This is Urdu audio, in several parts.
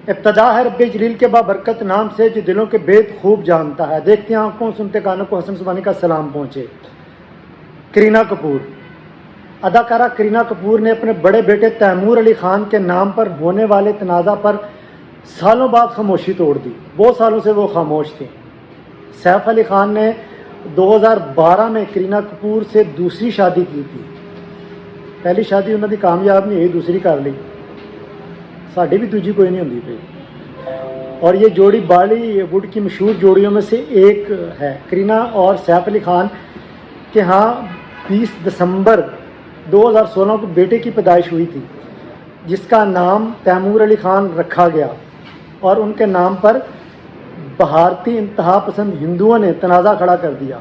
ابتدا ہے رب جلیل کے بابرکت نام سے جو دلوں کے بید خوب جانتا ہے. دیکھتے آنکھوں سنتے کانوں کو حسن زبانی کا سلام پہنچے. کرینہ کپور. اداکارہ کرینہ کپور نے اپنے بڑے بیٹے تیمور علی خان کے نام پر ہونے والے تنازع پر سالوں بعد خاموشی توڑ دی. بہت سالوں سے وہ خاموش تھیں. سیف علی خان نے 2012 میں کرینہ کپور سے دوسری شادی کی تھی. پہلی شادی انہوں نے کامیاب نہیں ہوئی, دوسری کر لی. ساڈی بھی دوجی کوئی نہیں ہوندی پئی. اور یہ جوڑی بالی ووڈ کی مشہور جوڑیوں میں سے ایک ہے. کرینہ اور سیف علی خان کے ہاں 20 دسمبر 2016 کو بیٹے کی پیدائش ہوئی تھی, جس کا نام تیمور علی خان رکھا گیا. اور ان کے نام پر بھارتی انتہا پسند ہندوؤں نے تنازع کھڑا کر دیا.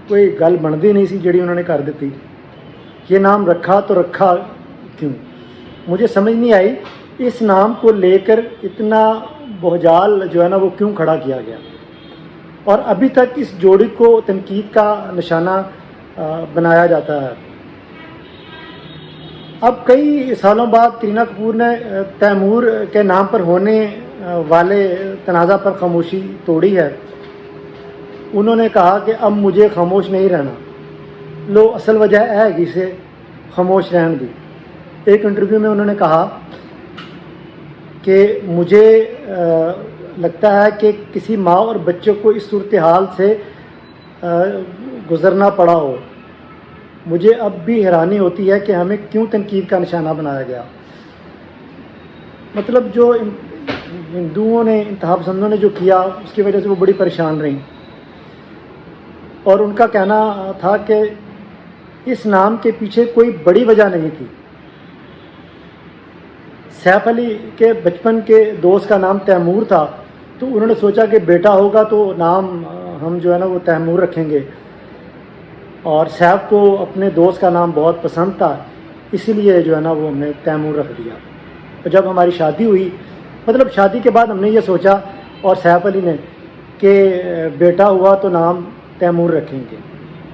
کوئی گل بنتی نہیں سی جڑی انہوں نے کر دیتی. یہ نام رکھا تو رکھا کیوں, مجھے سمجھ نہیں آئی. اس نام کو لے کر اتنا بہجال جو ہے نا وہ کیوں کھڑا کیا گیا. اور ابھی تک اس جوڑی کو تنقید کا نشانہ بنایا جاتا ہے. اب کئی سالوں بعد کرینہ کپور نے تیمور کے نام پر ہونے والے تنازع پر خاموشی توڑی ہے. انہوں نے کہا کہ اب مجھے خاموش نہیں رہنا. لو اصل وجہ ہے کہ اسے خاموش رہن دی. ایک انٹرویو میں انہوں نے کہا کہ مجھے لگتا ہے کہ کسی ماں اور بچوں کو اس صورتحال سے گزرنا پڑا ہو. مجھے اب بھی حیرانی ہوتی ہے کہ ہمیں کیوں تنقید کا نشانہ بنایا گیا. مطلب جو ہندوؤں نے, انتہا پسندوں نے جو کیا اس کی وجہ سے وہ بڑی پریشان رہیں. اور ان کا کہنا تھا کہ اس نام کے پیچھے کوئی بڑی وجہ نہیں تھی. سیف علی کے بچپن کے دوست کا نام تیمور تھا, تو انہوں نے سوچا کہ بیٹا ہوگا تو نام ہم جو ہے نا وہ تیمور رکھیں گے. اور سیف کو اپنے دوست کا نام بہت پسند تھا, اسی لیے جو ہے نا وہ ہم نے تیمور رکھ دیا. تو جب ہماری شادی ہوئی, مطلب شادی کے بعد ہم نے یہ سوچا اور سیف علی نے کہ بیٹا ہوا تو نام تیمور رکھیں گے.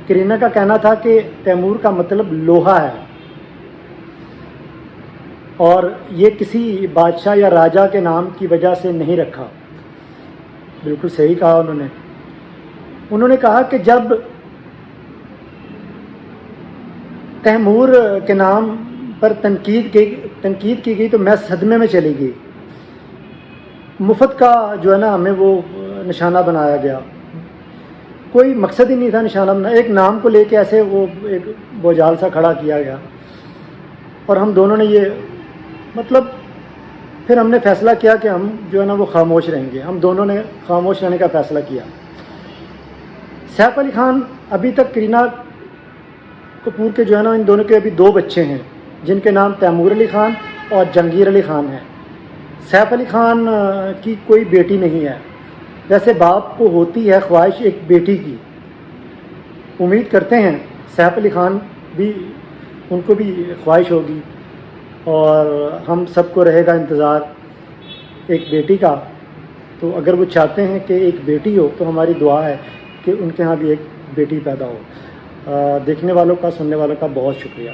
کرینہ کا کہنا تھا کہ تیمور کا مطلب لوہا ہے, اور یہ کسی بادشاہ یا راجا کے نام کی وجہ سے نہیں رکھا. بالکل صحیح کہا انہوں نے. انہوں نے کہا کہ جب تیمور کے نام پر تنقید کی گئی تو میں صدمے میں چلی گئی. مفت کا جو ہے نا ہمیں وہ نشانہ بنایا گیا. کوئی مقصد ہی نہیں تھا نشانہ بنانا. ایک نام کو لے کے ایسے وہ ایک بوجھال سا کھڑا کیا گیا. اور ہم دونوں نے یہ مطلب پھر ہم نے فیصلہ کیا کہ ہم جو ہے نا وہ خاموش رہیں گے. ہم دونوں نے خاموش رہنے کا فیصلہ کیا. سیف علی خان ابھی تک کرینہ کپور کے جو ہے نا ان دونوں کے ابھی 2 بچے ہیں, جن کے نام تیمور علی خان اور جہانگیر علی خان ہیں. سیف علی خان کی کوئی بیٹی نہیں ہے. جیسے باپ کو ہوتی ہے خواہش ایک بیٹی کی, امید کرتے ہیں سیف علی خان بھی, ان کو بھی خواہش ہوگی. اور ہم سب کو رہے گا انتظار ایک بیٹی کا. تو اگر وہ چاہتے ہیں کہ ایک بیٹی ہو تو ہماری دعا ہے کہ ان کے ہاں بھی ایک بیٹی پیدا ہو. دیکھنے والوں کا, سننے والوں کا بہت شکریہ.